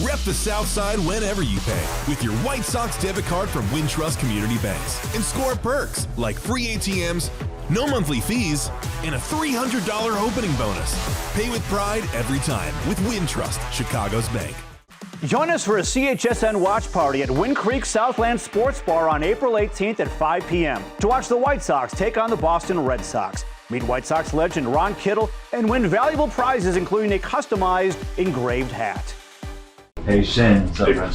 Rep the South Side whenever you pay with your White Sox debit card from Wintrust Community Banks and score perks like free ATMs, no monthly fees, and a $300 opening bonus. Pay with pride every time with Wintrust, Chicago's bank. Join us for a CHSN watch party at Wind Creek Southland Sports Bar on April 18th at 5 p.m. to watch the White Sox take on the Boston Red Sox. Meet White Sox legend Ron Kittle and win valuable prizes, including a customized engraved hat. Hey, Shane, what's up, man?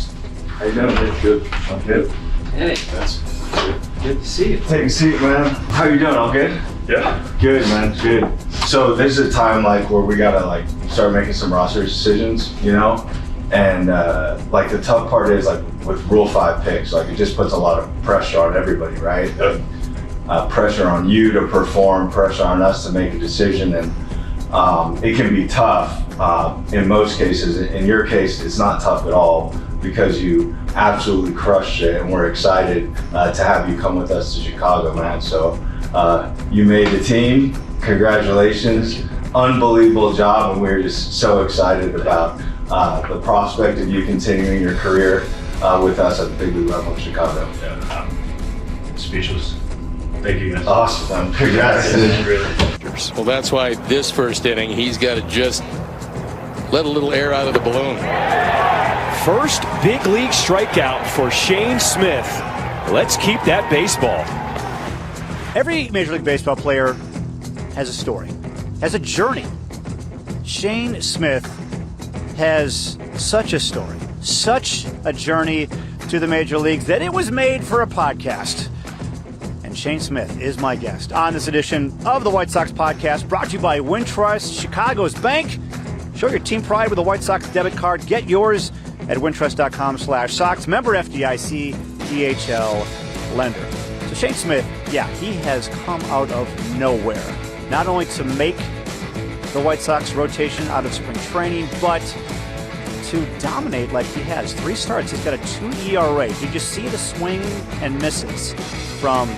How you doing, man? Good. I'm good. Hey, That's good. good to see you. Take a seat, man. How you doing? All good? Yeah. Good, man. Good. So this is a time where we gotta start making some roster decisions, you know? And the tough part is with Rule-5 picks, it just puts a lot of pressure on everybody, right? Pressure on you to perform, pressure on us to make a decision, and it can be tough in most cases. In your case, it's not tough at all because you absolutely crushed it, and we're excited to have you come with us to Chicago, man. So you made the team. Congratulations. Unbelievable job, and we're just so excited about the prospect of you continuing your career with us at the big league level in Chicago. Yeah, speechless. Thank you, guys. Awesome. Congrats. Well, that's why this first inning, he's got to just let a little air out of the balloon. First big league strikeout for Shane Smith. Let's keep that baseball. Every Major League Baseball player has a story, has a journey. Shane Smith has such a story, such a journey to the major leagues that it was made for a podcast. And Shane Smith is my guest on this edition of the White Sox Podcast, brought to you by Wintrust, Chicago's bank. Show your team pride with a White Sox debit card. Get yours at wintrust.com/Sox. Member FDIC, DHL lender. So Shane Smith, yeah, he has come out of nowhere, not only to make the White Sox rotation out of spring training, but to dominate like he has. 3 starts, he's got a 2 ERA. You just see the swing and misses from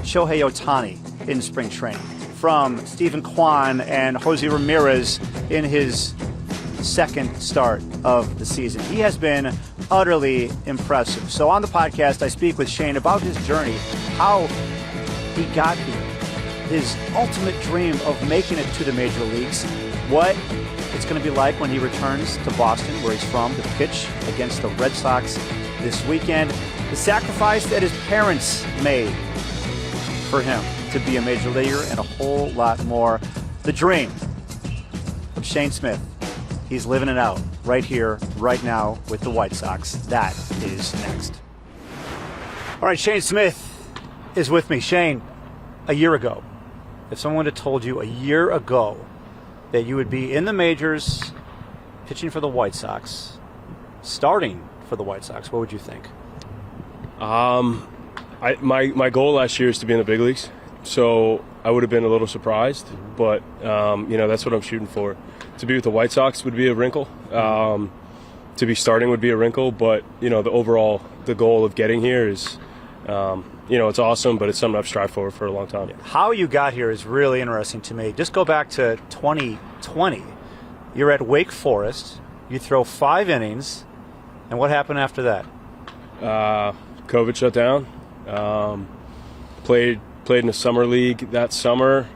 Shohei Ohtani in spring training, from Stephen Kwan and Jose Ramirez in his second start of the season. He has been utterly impressive. So on the podcast, I speak with Shane about his journey, how he got here, his ultimate dream of making it to the major leagues, what it's going to be like when he returns to Boston, where he's from, to pitch against the Red Sox this weekend, the sacrifice that his parents made for him to be a major leaguer, and a whole lot more. The dream of Shane Smith. He's living it out right here, right now with the White Sox. That is next. All right, Shane Smith is with me. Shane, a year ago, if someone had told you a year ago that you would be in the majors pitching for the White Sox, starting for the White Sox, what would you think? My goal last year is to be in the big leagues, so I would have been a little surprised, but that's what I'm shooting for. To be with the White Sox would be a wrinkle. To be starting would be a wrinkle, but the goal of getting here is, it's awesome, but it's something I've strived for a long time. How you got here is really interesting to me. Just go back to 2020. You're at Wake Forest. You throw 5 innings, and what happened after that? COVID shut down. Played in a summer league that summer,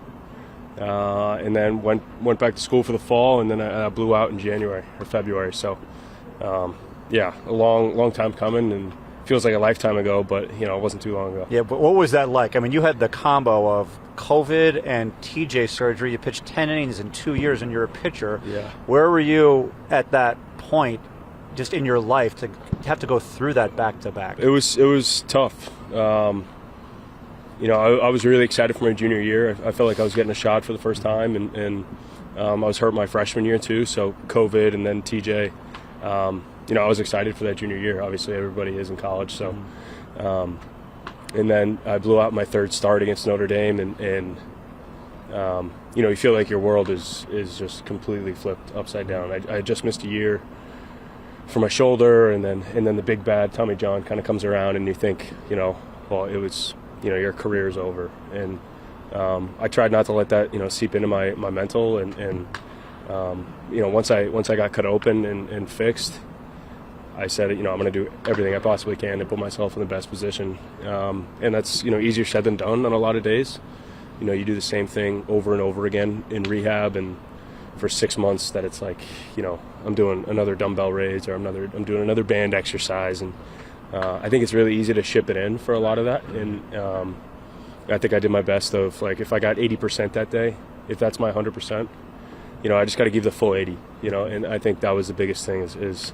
and then went back to school for the fall, and then I blew out in January or February. So, a long time coming, and feels like a lifetime ago, but it wasn't too long ago. Yeah, but what was that like? I mean, you had the combo of COVID and TJ surgery. You pitched 10 innings in 2 years, and you're a pitcher. Yeah. Where were you at that point, just in your life, to have to go through that back to back? It was tough. I was really excited for my junior year. I felt like I was getting a shot for the first time, and I was hurt my freshman year too. So COVID and then TJ. I was excited for that junior year. Obviously, everybody is in college. So, and then I blew out my 3rd start against Notre Dame, and you feel like your world is just completely flipped upside down. I had just missed a year for my shoulder, and then the big bad Tommy John kind of comes around, and you think, well, it was, your career is over. And I tried not to let that, seep into my mental, and once I got cut open and fixed, I said, I'm going to do everything I possibly can to put myself in the best position. And that's, easier said than done on a lot of days. You do the same thing over and over again in rehab, and for 6 months that it's like, I'm doing another dumbbell raise, or I'm doing another band exercise. And I think it's really easy to ship it in for a lot of that. And I think I did my best of, like, if I got 80% that day, if that's my 100%, I just got to give the full 80, and I think that was the biggest thing is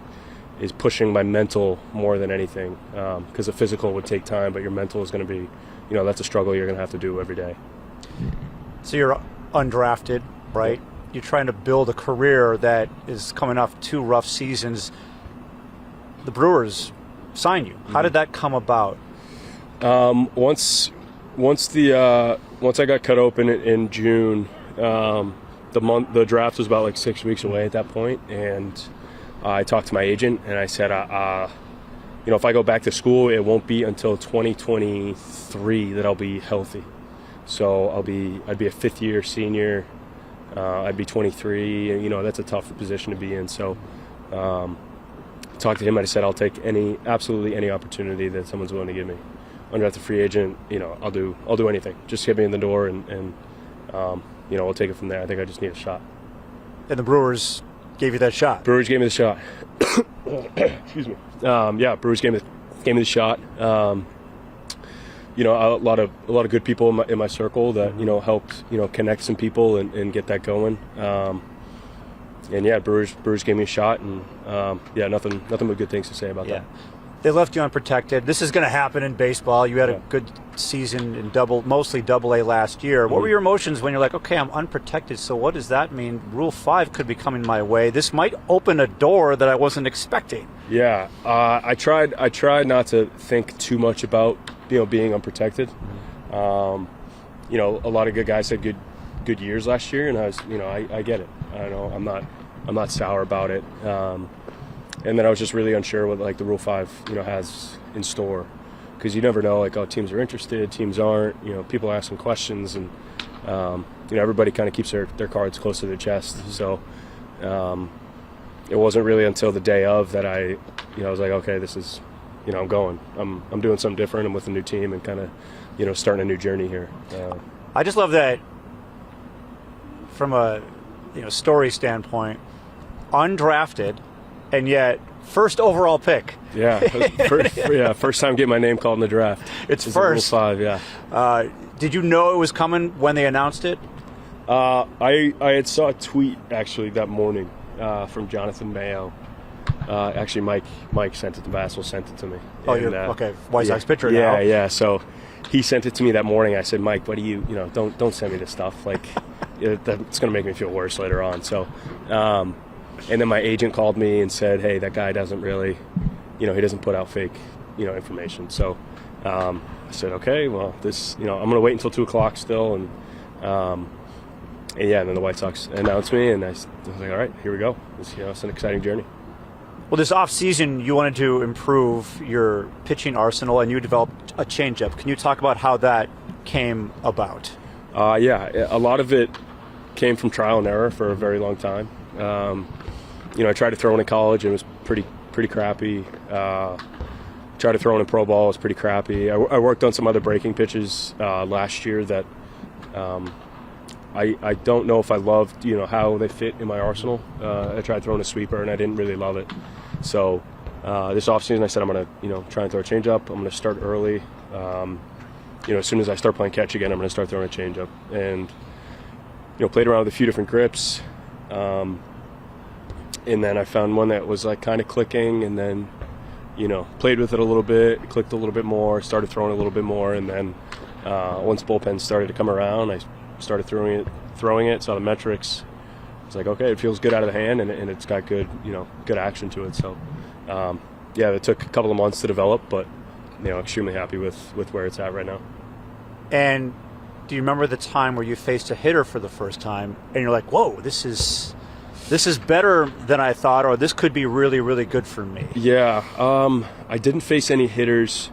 pushing my mental more than anything, because the physical would take time, but your mental is going to be, that's a struggle you're going to have to do every day. So you're undrafted, right? You're trying to build a career that is coming off 2 rough seasons. The Brewers signed you. How did that come about? Once I got cut open in June, the draft was about like 6 weeks away at that point, and I talked to my agent and I said, if I go back to school, it won't be until 2023 that I'll be healthy. So I'd be a 5th year senior. I'd be 23. That's a tough position to be in. So talked to him. I said, I'll take absolutely any opportunity that someone's willing to give me. Undrafted free agent, I'll do anything. Just get me in the door, and we'll take it from there. I think I just need a shot. And the Brewers gave you that shot. Brewers gave me the shot. Excuse me. Brewers gave me the shot. A lot of good people in my circle that helped connect some people and get that going. Brewers gave me a shot, and nothing but good things to say about that. They left you unprotected. This is going to happen in baseball. You had a good season in mostly Double-A last year. What were your emotions when you're like, okay, I'm unprotected, so what does that mean? Rule 5 could be coming my way. This might open a door that I wasn't expecting. Yeah, I tried not to think too much about being unprotected. A lot of good guys had good years last year, and I was I get it. I know I'm not sour about it. And then I was just really unsure what the Rule 5 has in store, because you never know teams are interested, teams aren't. People asking questions, and everybody kind of keeps their cards close to their chest. So it wasn't really until the day of that I was like, okay, this is I'm going. I'm doing something different. I'm with a new team and kind of starting a new journey here. I just love that from a story standpoint, undrafted, and yet first overall pick. Yeah, first time getting my name called in the draft. It's first. Rule 5, yeah. Did you know it was coming when they announced it? I had saw a tweet actually that morning from 𝗏𝗏𝗏𝗀. Actually, Mike sent it to Vassal, sent it to me. Oh, okay. White Sox pitcher now. Yeah. So he sent it to me that morning. I said, Mike, what do you don't send me this stuff. It's going to make me feel worse later on. So, and then my agent called me and said, hey, that guy doesn't really, he doesn't put out fake, information. So I said, okay, well, this, I'm going to wait until 2 o'clock still. And then the White Sox announced me, and I was like, all right, here we go. It's an exciting journey. Well, this off-season, you wanted to improve your pitching arsenal, and you developed a changeup. Can you talk about how that came about? A lot of it came from trial and error for a very long time. I tried to throw in college, and it was pretty crappy. Tried to throw in pro ball, it was pretty crappy. I worked on some other breaking pitches last year that I don't know if I loved, how they fit in my arsenal. I tried throwing a sweeper, and I didn't really love it. So this offseason, I said I'm going to, try and throw a changeup. I'm going to start early. As soon as I start playing catch again, I'm going to start throwing a changeup. And, played around with a few different grips. And then I found one that was kind of clicking, and then, played with it a little bit, clicked a little bit more, started throwing a little bit more. And then once bullpens started to come around, I started throwing it, saw the metrics. It's like, okay, it feels good out of the hand, and it's got good, good action to it. So, it took a couple of months to develop, but, extremely happy with where it's at right now. And do you remember the time where you faced a hitter for the first time, and you're like, whoa, this is better than I thought, or this could be really, really good for me? Yeah, I didn't face any hitters.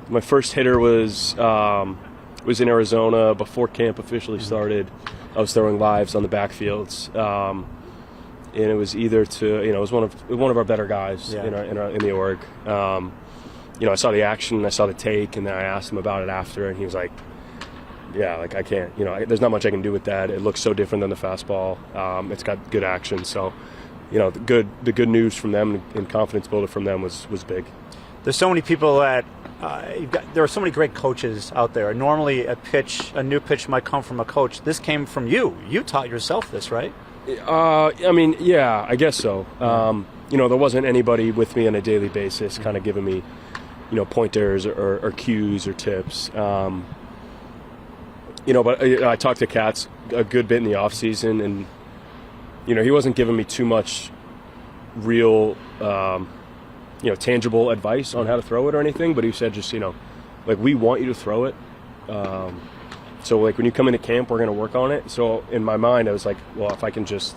My first hitter was in Arizona before camp officially started, I was throwing lives on the backfields, and it was either to, it was one of our better guys in the org. I saw the action, I saw the take, and then I asked him about it after, and he was like, yeah, like I can't, there's not much I can do with that. It looks so different than the fastball. It's got good action, so the good news from them and confidence builder from them was big. There's so many people that there are so many great coaches out there. Normally, a new pitch might come from a coach. This came from you. You taught yourself this, right? Yeah, I guess so. There wasn't anybody with me on a daily basis, kind of giving me, pointers or cues or tips. But I talked to Katz a good bit in the off season, and he wasn't giving me too much real, tangible advice on how to throw it or anything. But he said, just we want you to throw it. So when you come into camp, we're going to work on it. So in my mind, I was like, well, if I can just,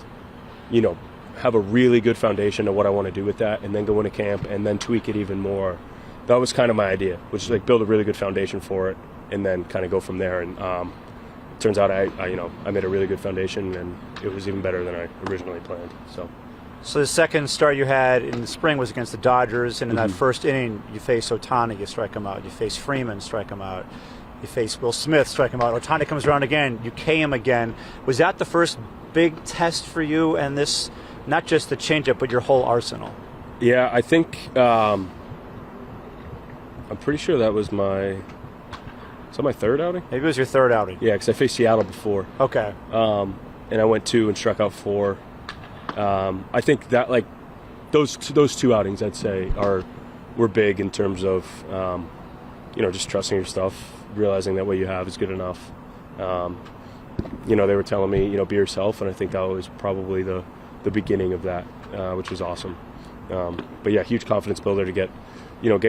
have a really good foundation of what I want to do with that, and then go into camp and then tweak it even more. That was kind of my idea, which is build a really good foundation for it, and then kind of go from there. And it turns out I made a really good foundation, and it was even better than I originally planned. So the second start you had in the spring was against the Dodgers, and in that first inning, you faced Ohtani, you strike him out. You faced Freeman, strike him out. You face Will Smith, strike him out. Ohtani comes around again. You K him again. Was that the first big test for you, and this, not just the changeup, but your whole arsenal? Yeah, I think I'm pretty sure that was my third outing? Maybe it was your third outing. Yeah, because I faced Seattle before. Okay. And I went 2 and struck out 4. I think that those 2 outings, I'd say, were big in terms of just trusting your stuff, realizing that what you have is good enough. They were telling me, be yourself, and I think that was probably the beginning of that, which was awesome. But yeah, huge confidence builder to get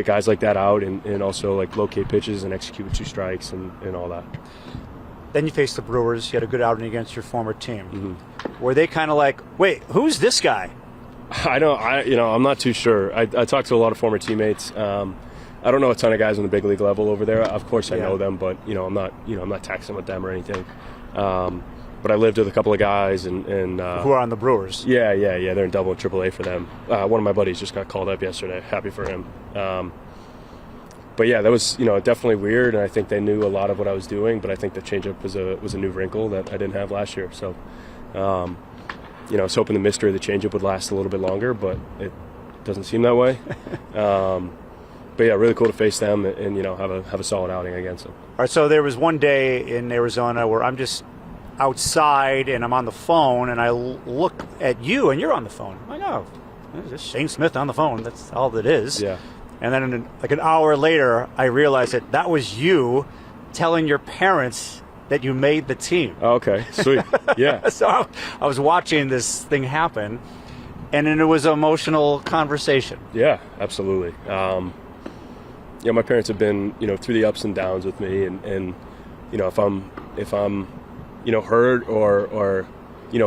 guys like that out, and also locate pitches and execute with 2 strikes and all that. Then you faced the Brewers. You had a good outing against your former team. Mm-hmm. Were they kind of like, wait, who's this guy? I'm not too sure. I talked to a lot of former teammates. I don't know a ton of guys on the big league level over there. Of course, I know them, but I'm not texting with them or anything. But I lived with a couple of guys and who are on the Brewers. Yeah. They're in Double and Triple A for them. One of my buddies just got called up yesterday. Happy for him. But yeah, that was definitely weird, and I think they knew a lot of what I was doing. But I think the changeup was a new wrinkle that I didn't have last year. So, I was hoping the mystery of the changeup would last a little bit longer, but it doesn't seem that way. But yeah, really cool to face them and have a solid outing against them. All right, so there was one day in Arizona where I'm just outside and I'm on the phone, and I look at you and you're on the phone. I'm like, oh, there's just Shane Smith on the phone. That's all it is. Yeah. And then an hour later, I realized that was you telling your parents that you made the team. Oh, okay, sweet. Yeah. So I was watching this thing happen, and then it was an emotional conversation. Yeah, absolutely. My parents have been, through the ups and downs with me, and if I'm hurt or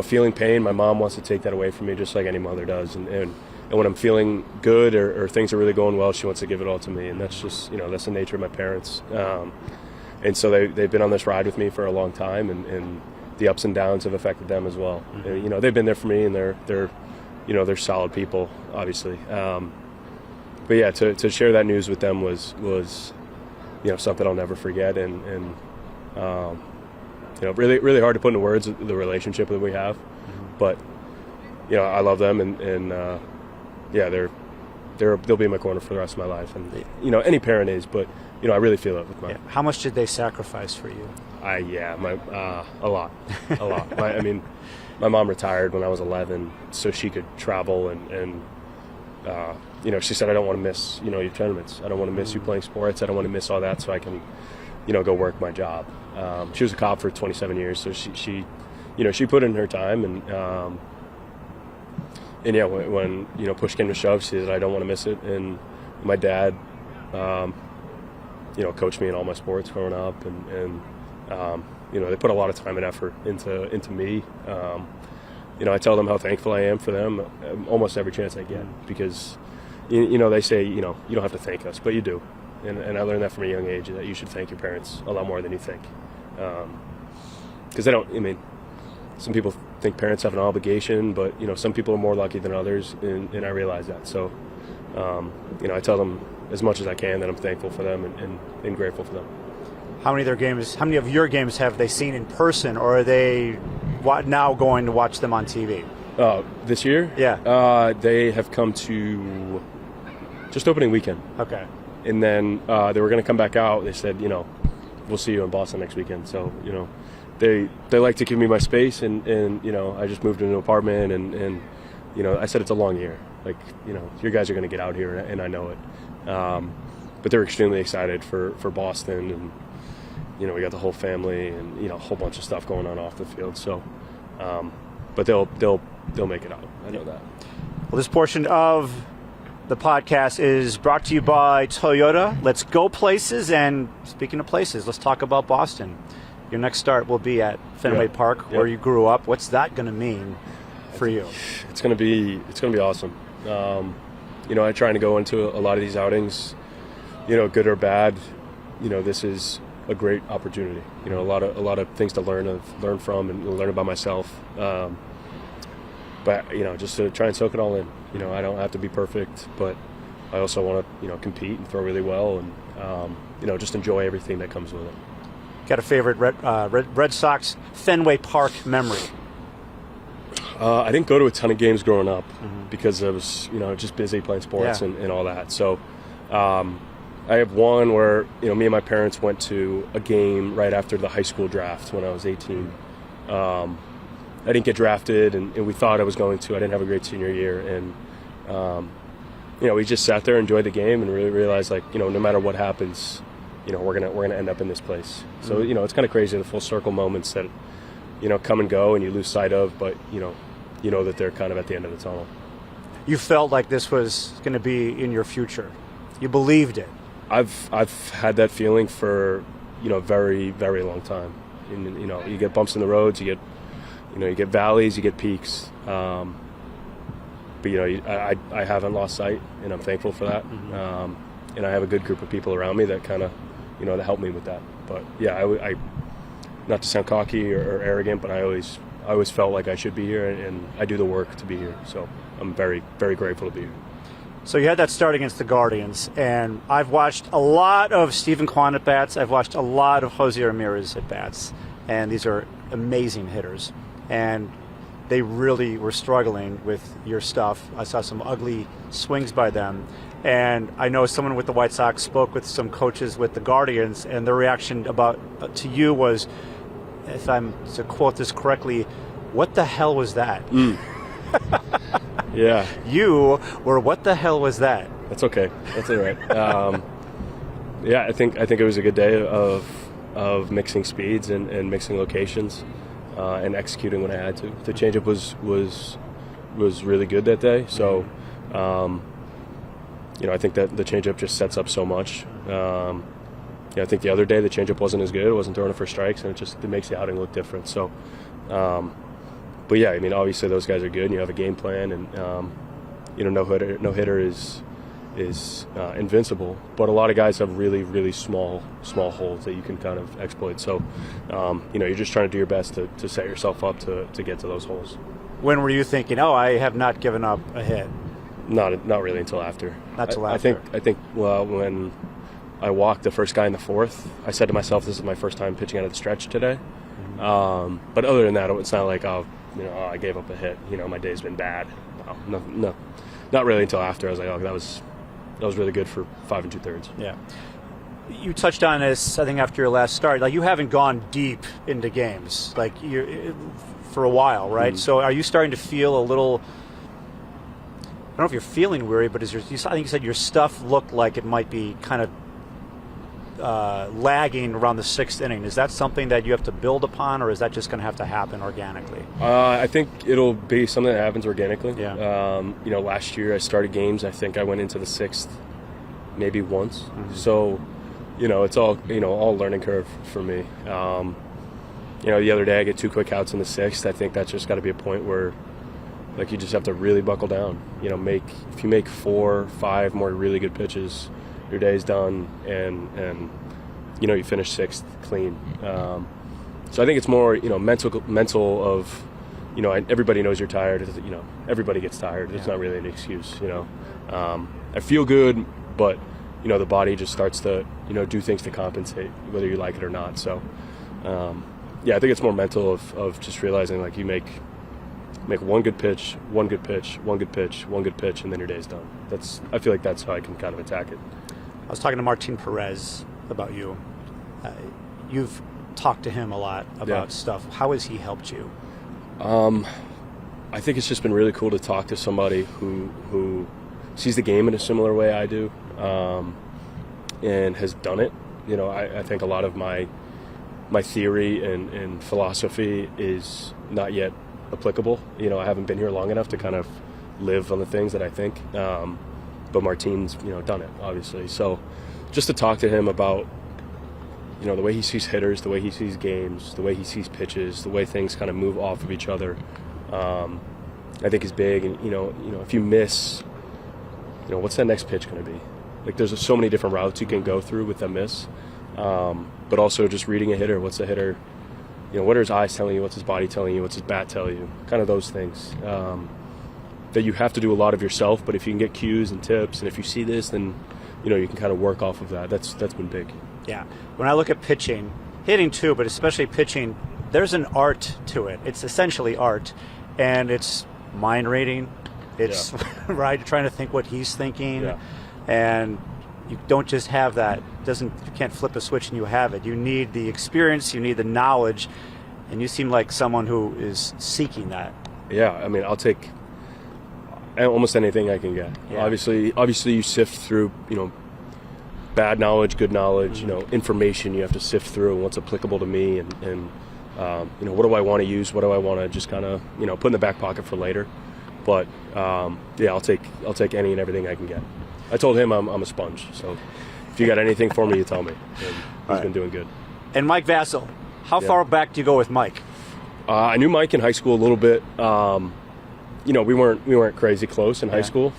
feeling pain, my mom wants to take that away from me, just like any mother does. And when I'm feeling good or things are really going well, she wants to give it all to me, and that's just that's the nature of my parents. And so they've been on this ride with me for a long time, and the ups and downs have affected them as well. Mm-hmm. And, they've been there for me, and they're solid people, obviously. But yeah, to share that news with them was something I'll never forget, and really really hard to put into words the relationship that we have. Mm-hmm. But I love them, and they'll be in my corner for the rest of my life, and any parent is, but I really feel it with my. Yeah. How much did they sacrifice for you? A lot. My mom retired when I was 11, so she could travel and she said, I don't want to miss, your tournaments. I don't want to miss you playing sports. I don't want to miss all that, so I can, go work my job. She was a cop for 27 years, so she put in her time, and when push came to shove, she said, I don't want to miss it. And my dad, coached me in all my sports growing up, and they put a lot of time and effort into me. I tell them how thankful I am for them almost every chance I get, because they say you don't have to thank us, but you do, and I learned that from a young age, that you should thank your parents a lot more than you think, because they don't. some people think parents have an obligation, but some people are more lucky than others, and I realize that. So I tell them as much as I can that I'm thankful for them and grateful for them. How many of your games have they seen in person, or are they now going to watch them on TV? This year? Yeah. They have come to just opening weekend. Okay. And then they were going to come back out. They said, we'll see you in Boston next weekend. So, they like to give me my space, and I just moved into an apartment, and I said it's a long year. Like, your guys are going to get out here, and I know it. But they're extremely excited for Boston, and we got the whole family, and a whole bunch of stuff going on off the field. So, but they'll make it out. I know that. Well, this portion of the podcast is brought to you by Toyota. Let's go places, and speaking of places, let's talk about Boston. Your next start will be at Fenway Park, where you grew up. What's that going to mean for you? It's going to be awesome. I try to go into a lot of these outings, good or bad. This is a great opportunity. A lot of things to learn from and learn about myself. But just to try and soak it all in. I don't have to be perfect, but I also want to compete and throw really well, and just enjoy everything that comes with it. Got a favorite Red Sox Fenway Park memory? I didn't go to a ton of games growing up because I was just busy playing sports and all that. So I have one where me and my parents went to a game right after the high school draft when I was 18. I didn't get drafted, and we thought I was going to. I didn't have a great senior year, and we just sat there, enjoyed the game, and really realized no matter what happens, we're gonna end up in this place. So it's kind of crazy, the full circle moments that come and go, and you lose sight of, but you know that they're kind of at the end of the tunnel. You felt like this was going to be in your future. You believed it. I've had that feeling for a very, very long time. And, you get bumps in the roads, you get valleys, you get peaks. But I haven't lost sight, and I'm thankful for that. And I have a good group of people around me that kind of that help me with that. But I not to sound cocky or arrogant, but I always felt like I should be here, and I do the work to be here. So I'm very, very grateful to be here. So you had that start against the Guardians, and I've watched a lot of Steven Kwan at bats. I've watched a lot of Jose Ramirez at bats, and these are amazing hitters. And they really were struggling with your stuff. I saw some ugly swings by them. And I know someone with the White Sox spoke with some coaches with the Guardians, and their reaction to you was, if I'm to quote this correctly, "What the hell was that?" Yeah. You were, "What the hell was that?" That's okay. That's all right. I think it was a good day of mixing speeds and mixing locations and executing when I had to. The changeup was really good that day. So. I think that the changeup just sets up so much. I think the other day the changeup wasn't as good. It wasn't throwing it for strikes, and it makes the outing look different. So, but yeah, obviously those guys are good, and you have a game plan, and no hitter is invincible. But a lot of guys have really, really small holes that you can kind of exploit. So, you're just trying to do your best to set yourself up to get to those holes. When were you thinking, I have not given up a hit? Not really until after. Not till after. I think when I walked the first guy in the fourth, I said to myself, this is my first time pitching out of the stretch today. But other than that, it's not like I gave up a hit. My day's been bad. No, not really until after. I was like, that was really good for 5 2/3. Yeah. You touched on this, I think, after your last start. Like, you haven't gone deep into games for a while, right? So are you starting to feel a little? I don't know if you're feeling weary, but I think you said your stuff looked like it might be kind of lagging around the 6th inning. Is that something that you have to build upon, or is that just going to happen organically? I think it'll be something that happens organically. Yeah. Last year I started games. I think I went into the 6th maybe once. So, it's all learning curve for me. The other day I get 2 quick outs in the 6th. I think that's just got to be a point where, you just have to really buckle down. If you make 4 or 5 more really good pitches, your day's done, and you finish 6th clean. So I think it's more mental of everybody knows you're tired. Everybody gets tired. It's not really an excuse. I feel good, but the body just starts to do things to compensate, whether you like it or not. So I think it's more mental of just realizing like you make one good pitch, one good pitch, one good pitch, one good pitch, and then your day's done. I feel like that's how I can kind of attack it. I was talking to Martin Perez about you. You've talked to him a lot about stuff. How has he helped you? I think it's just been really cool to talk to somebody who sees the game in a similar way I do, and has done it. I think a lot of my theory and philosophy is not yet applicable. I haven't been here long enough to kind of live on the things that I think. But Martin's, done it, obviously. So just to talk to him about, the way he sees hitters, the way he sees games, the way he sees pitches, the way things kind of move off of each other, I think is big. And, if you miss, what's that next pitch going to be? Like, there's so many different routes you can go through with a miss. But also just reading a hitter. What's the hitter, what are his eyes telling you? What's his body telling you? What's his bat telling you? Kind of those things. That you have to do a lot of yourself, but if you can get cues and tips, and if you see this, then you can kind of work off of that. That's been big. Yeah. When I look at pitching, hitting too, but especially pitching, there's an art to it. It's essentially art, and it's mind reading. It's right, trying to think what he's thinking, and you don't just have that. You can't flip a switch and you have it. You need the experience, you need the knowledge, and you seem like someone who is seeking that. Yeah, I mean, I'll take almost anything I can get. Yeah. Obviously, you sift through, bad knowledge, good knowledge, information you have to sift through and what's applicable to me, and what do I want to use? What do I want to just kind of, put in the back pocket for later? But I'll take any and everything I can get. I told him I'm a sponge, so if you got anything for me, you tell me. And he's been doing good. And Mike Vasil, how far back do you go with Mike? I knew Mike in high school a little bit. We weren't crazy close in high school,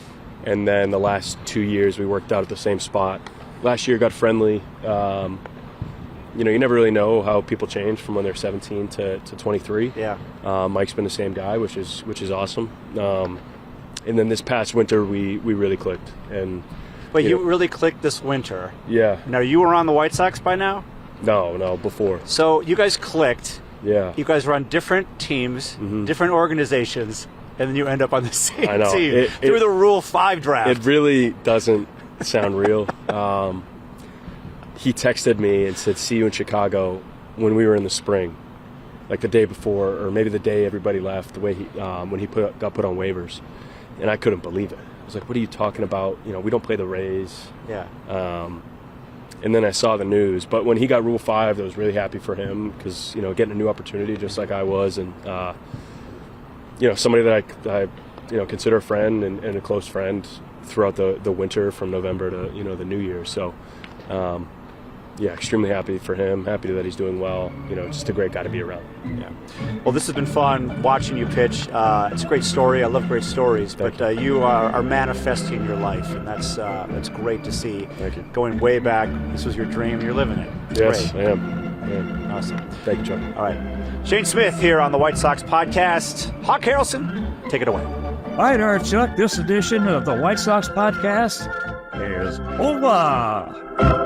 and then the last 2 years we worked out at the same spot. Last year got friendly. You never really know how people change from when they're 17 to 23. Yeah. Mike's been the same guy, which is awesome. And then this past winter we really clicked. And Wait, you really clicked this winter? Yeah. Now, you were on the White Sox by now? No, before. So you guys clicked. Yeah. You guys were on different teams, different organizations, and then you end up on the same team through the Rule-5 draft. It really doesn't sound real. He texted me and said, "See you in Chicago," when we were in the spring, like the day before, or maybe the day everybody left. The way when he got put on waivers, and I couldn't believe it. I was like, "What are you talking about? We don't play the Rays." Yeah. And then I saw the news. But when he got Rule-5, I was really happy for him because getting a new opportunity just like I was, and somebody that I consider a friend and a close friend throughout the winter from November to the New Year. So. Extremely happy for him. Happy that he's doing well. Just a great guy to be around. Yeah. Well, this has been fun watching you pitch. It's a great story. I love great stories. But you are manifesting your life, and that's great to see. Thank you. Going way back, this was your dream, and you're living it. It's yes, great. I am. Awesome. Thank you, Chuck. All right. Shane Smith here on the White Sox Podcast. Hawk Harrelson, take it away. All right, Art Chuck. This edition of the White Sox Podcast is over.